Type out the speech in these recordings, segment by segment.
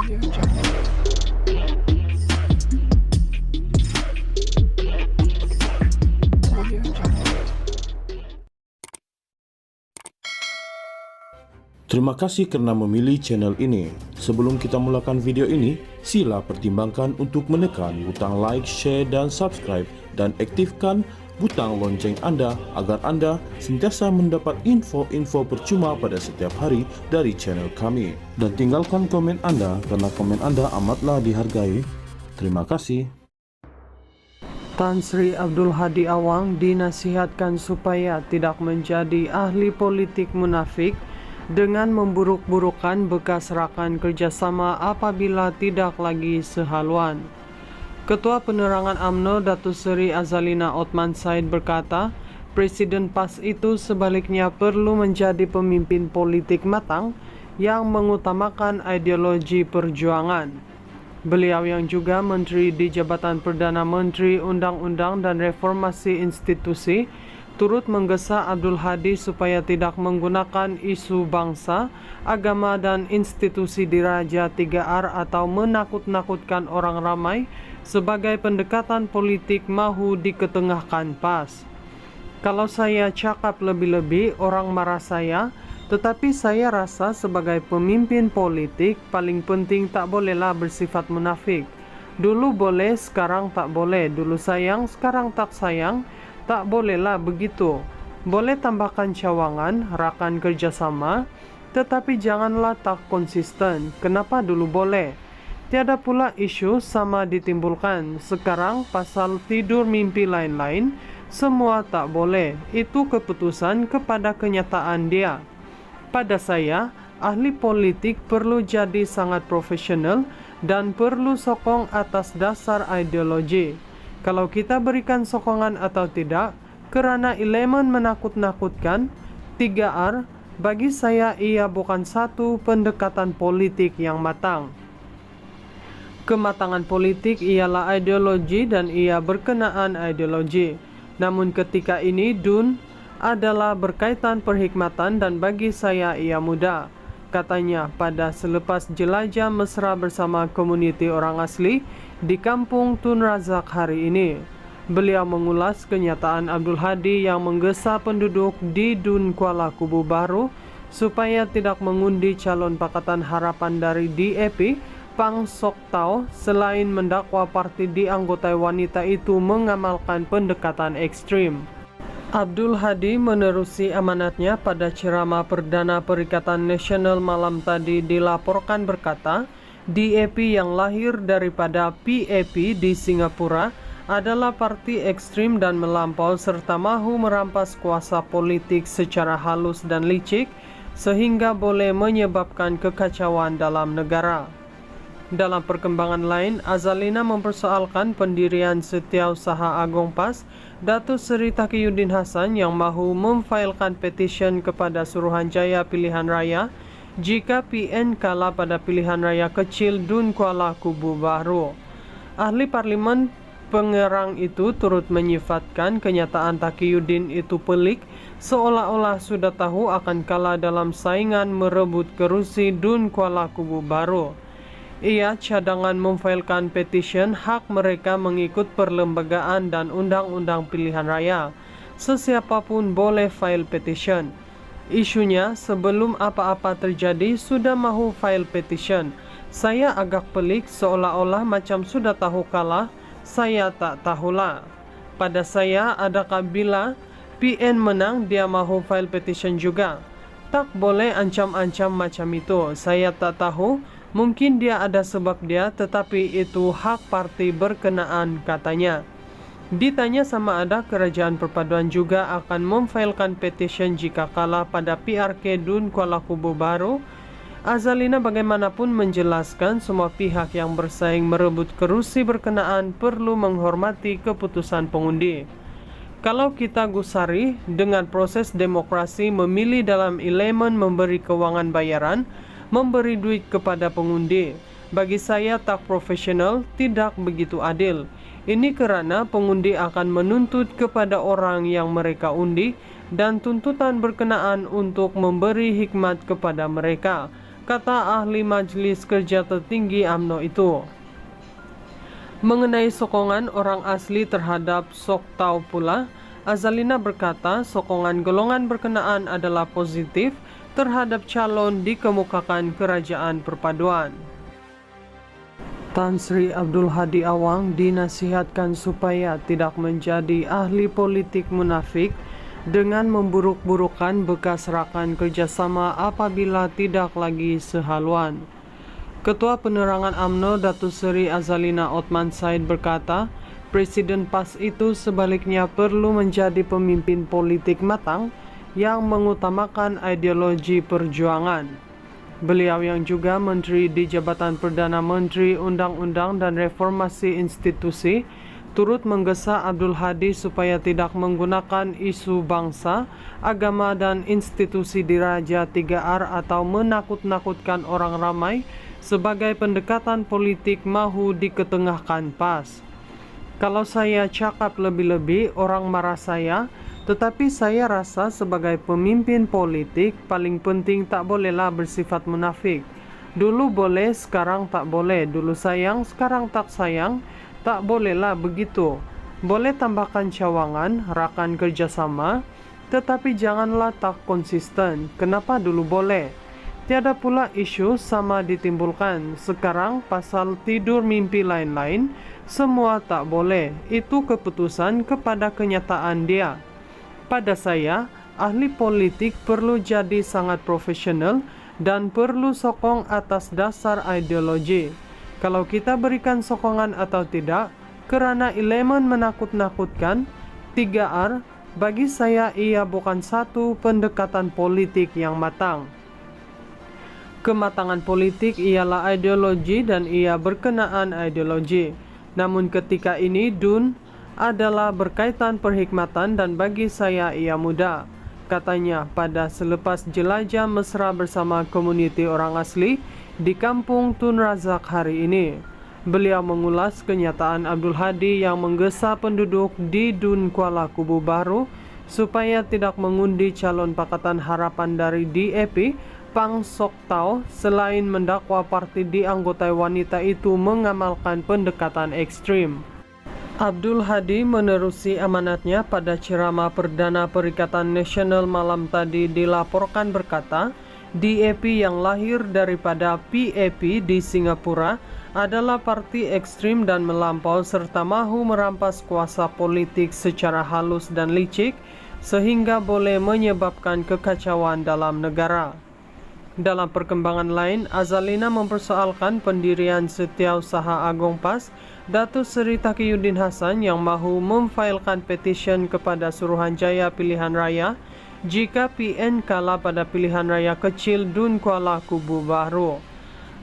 Terima kasih karena memilih channel ini. Sebelum kita mulakan video ini, sila pertimbangkan untuk menekan butang like, share, dan subscribe, dan aktifkan butang lonceng Anda agar Anda sentiasa mendapat info-info percuma pada setiap hari dari channel kami. Dan tinggalkan komen Anda karena komen Anda amatlah dihargai. Terima kasih. Tan Sri Abdul Hadi Awang dinasihatkan supaya tidak menjadi ahli politik munafik dengan memburuk-burukan bekas rakan kerjasama apabila tidak lagi sehaluan. Ketua Penerangan UMNO Datuk Seri Azalina Othman Said berkata, Presiden PAS itu sebaliknya perlu menjadi pemimpin politik matang yang mengutamakan ideologi perjuangan. Beliau yang juga Menteri di Jabatan Perdana Menteri Undang-Undang dan Reformasi Institusi turut menggesa Abdul Hadi supaya tidak menggunakan isu bangsa, agama dan institusi diraja 3R atau menakut-nakutkan orang ramai sebagai pendekatan politik mahu diketengahkan PAS. Kalau saya cakap lebih-lebih, orang marah saya, tetapi saya rasa sebagai pemimpin politik paling penting tak bolehlah bersifat munafik. Dulu boleh, sekarang tak boleh. Dulu sayang, sekarang tak sayang. Tak bolehlah begitu. Boleh tambahkan cawangan, rakan kerjasama, tetapi janganlah tak konsisten. Kenapa dulu boleh? Tiada pula isu sama ditimbulkan. Sekarang pasal tidur mimpi lain-lain, semua tak boleh. Itu keputusan kepada kenyataan dia. Pada saya, ahli politik perlu jadi sangat profesional dan perlu sokong atas dasar ideologi. Kalau kita berikan sokongan atau tidak, kerana elemen menakut-nakutkan, 3R, bagi saya ia bukan satu pendekatan politik yang matang. Kematangan politik ialah ideologi dan ia berkenaan ideologi. Namun ketika ini DUN adalah berkaitan perhikmatan dan bagi saya ia mudah. Katanya pada selepas jelajah mesra bersama komuniti orang asli di kampung Tun Razak hari ini. Beliau mengulas kenyataan Abdul Hadi yang menggesa penduduk di Dun Kuala Kubu Baru supaya tidak mengundi calon Pakatan Harapan dari DAP, Pang Sok Tau, selain mendakwa parti dianggotai wanita itu mengamalkan pendekatan ekstrim. Abdul Hadi menerusi amanatnya pada ceramah Perdana Perikatan Nasional malam tadi dilaporkan berkata, DAP yang lahir daripada PAP di Singapura adalah parti ekstrim dan melampau serta mahu merampas kuasa politik secara halus dan licik sehingga boleh menyebabkan kekacauan dalam negara. Dalam perkembangan lain, Azalina mempersoalkan pendirian Setiausaha Agong PAS, Datuk Seri Taqiyuddin Hasan yang mahu memfailkan petisyen kepada Suruhanjaya Pilihan Raya jika PN kalah pada pilihan raya kecil Dun Kuala Kubu Baru. Ahli Parlimen pengerang itu turut menyifatkan kenyataan Taqiyuddin itu pelik, seolah-olah sudah tahu akan kalah dalam saingan merebut kerusi Dun Kuala Kubu Baru. Ia cadangan memfailkan petisyen hak mereka mengikut perlembagaan dan undang-undang pilihan raya. Sesiapapun boleh file petisyen. Isunya sebelum apa-apa terjadi sudah mahu file petisyen. Saya agak pelik seolah-olah macam sudah tahu kalah, saya tak tahulah. Pada saya adakah bila PN menang dia mahu file petisyen juga? Tak boleh ancam-ancam macam itu. Saya tak tahu. Mungkin dia ada sebab dia, tetapi itu hak parti berkenaan, katanya. Ditanya sama ada Kerajaan Perpaduan juga akan memfailkan petisyen jika kalah pada PRK Dun Kuala Kubu Baru, Azalina bagaimanapun menjelaskan semua pihak yang bersaing merebut kerusi berkenaan perlu menghormati keputusan pengundi. Kalau kita gusari dengan proses demokrasi memilih dalam elemen memberi kewangan bayaran, memberi duit kepada pengundi, bagi saya tak profesional, tidak begitu adil. Ini kerana pengundi akan menuntut kepada orang yang mereka undi dan tuntutan berkenaan untuk memberi hikmat kepada mereka. kata ahli Majelis Kerja Tertinggi UMNO itu. Mengenai sokongan orang asli terhadap Sok Tau pula, Azalina berkata sokongan golongan berkenaan adalah positif terhadap calon dikemukakan Kerajaan Perpaduan. Tan Sri Abdul Hadi Awang dinasihatkan supaya tidak menjadi ahli politik munafik dengan memburuk-burukkan bekas rakan kerjasama apabila tidak lagi sehaluan. Ketua Penerangan UMNO Datuk Seri Azalina Othman Said berkata, Presiden PAS itu sebaliknya perlu menjadi pemimpin politik matang yang mengutamakan ideologi perjuangan. Beliau yang juga Menteri di Jabatan Perdana Menteri Undang-Undang dan Reformasi Institusi turut menggesa Abdul Hadi supaya tidak menggunakan isu bangsa, agama dan institusi diraja 3R atau menakut-nakutkan orang ramai sebagai pendekatan politik mahu diketengahkan PAS. Kalau saya cakap lebih-lebih orang marah saya, tetapi saya rasa sebagai pemimpin politik paling penting tak bolehlah bersifat munafik. Dulu boleh, sekarang tak boleh. Dulu sayang, sekarang tak sayang. Tak bolehlah begitu. Boleh tambahkan cawangan, rakan kerjasama, tetapi janganlah tak konsisten. Kenapa dulu boleh? Tiada pula isu sama ditimbulkan. Sekarang pasal tidur mimpi lain-lain, semua tak boleh. Itu keputusan kepada kenyataan dia. Pada saya, ahli politik perlu jadi sangat profesional dan perlu sokong atas dasar ideologi. Kalau kita berikan sokongan atau tidak, kerana elemen menakut-nakutkan, 3R, bagi saya ia bukan satu pendekatan politik yang matang. Kematangan politik ialah ideologi dan ia berkenaan ideologi. Namun ketika ini adalah berkaitan perhikmatan dan bagi saya ia mudah, katanya pada selepas jelajah mesra bersama komuniti orang asli di Kampung Tun Razak hari ini. Beliau mengulas kenyataan Abdul Hadi yang menggesa penduduk di Dun Kuala Kubu Baru supaya tidak mengundi calon Pakatan Harapan dari DAP Pang Sok Tau selain mendakwa parti dianggotai wanita itu mengamalkan pendekatan ekstrim. Abdul Hadi menerusi amanatnya pada ceramah Perdana Perikatan Nasional malam tadi dilaporkan berkata, DAP yang lahir daripada PAP di Singapura adalah parti ekstrim dan melampau serta mahu merampas kuasa politik secara halus dan licik sehingga boleh menyebabkan kekacauan dalam negara. Dalam perkembangan lain, Azalina mempersoalkan pendirian Setiausaha Agong PAS Datuk Seri Taqiyuddin Hasan yang mahu memfailkan petisyen kepada Suruhanjaya Pilihan Raya jika PN kalah pada pilihan raya kecil Dun Kuala Kubu Baru.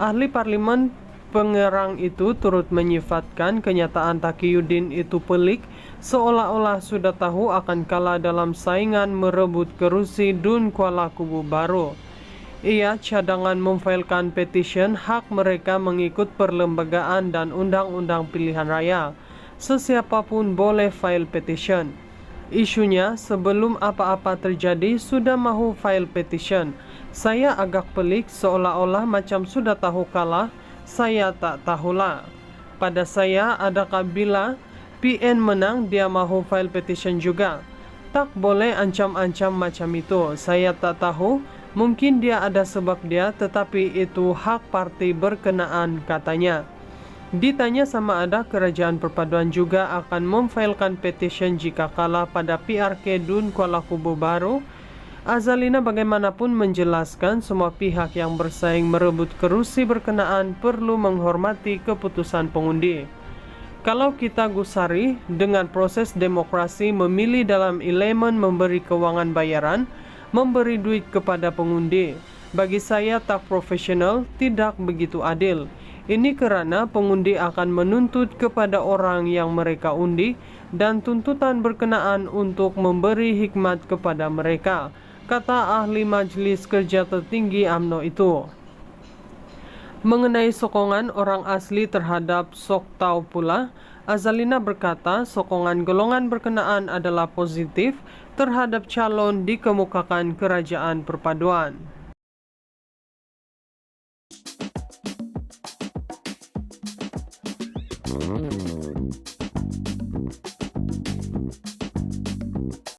Ahli Parlimen Pengerang itu turut menyifatkan kenyataan Taqiyuddin itu pelik, seolah-olah sudah tahu akan kalah dalam saingan merebut kerusi Dun Kuala Kubu Baru. Ia cadangan memfailkan petisyen hak mereka mengikut perlembagaan dan undang-undang pilihan raya. Sesiapapun boleh file petisyen. Isunya sebelum apa-apa terjadi sudah mahu file petisyen. Saya agak pelik seolah-olah macam sudah tahu kalah, saya tak tahulah. Pada saya adakah bila PN menang dia mahu file petisyen juga? Tak boleh ancam-ancam macam itu. Saya tak tahu. Mungkin dia ada sebab dia, tetapi itu hak parti berkenaan, katanya. Ditanya sama ada Kerajaan Perpaduan juga akan memfailkan petisyen jika kalah pada PRK Dun Kuala Kubu Baru, Azalina bagaimanapun menjelaskan semua pihak yang bersaing merebut kerusi berkenaan perlu menghormati keputusan pengundi. Kalau kita gusari dengan proses demokrasi memilih dalam elemen memberi kewangan bayaran, memberi duit kepada pengundi, bagi saya tak profesional, tidak begitu adil. Ini kerana pengundi akan menuntut kepada orang yang mereka undi dan tuntutan berkenaan untuk memberi hikmat kepada mereka, kata ahli Majelis Kerja Tertinggi UMNO itu. Mengenai sokongan orang asli terhadap Sok Tau pula, Azalina berkata sokongan golongan berkenaan adalah positif terhadap calon dikemukakan Kerajaan Perpaduan.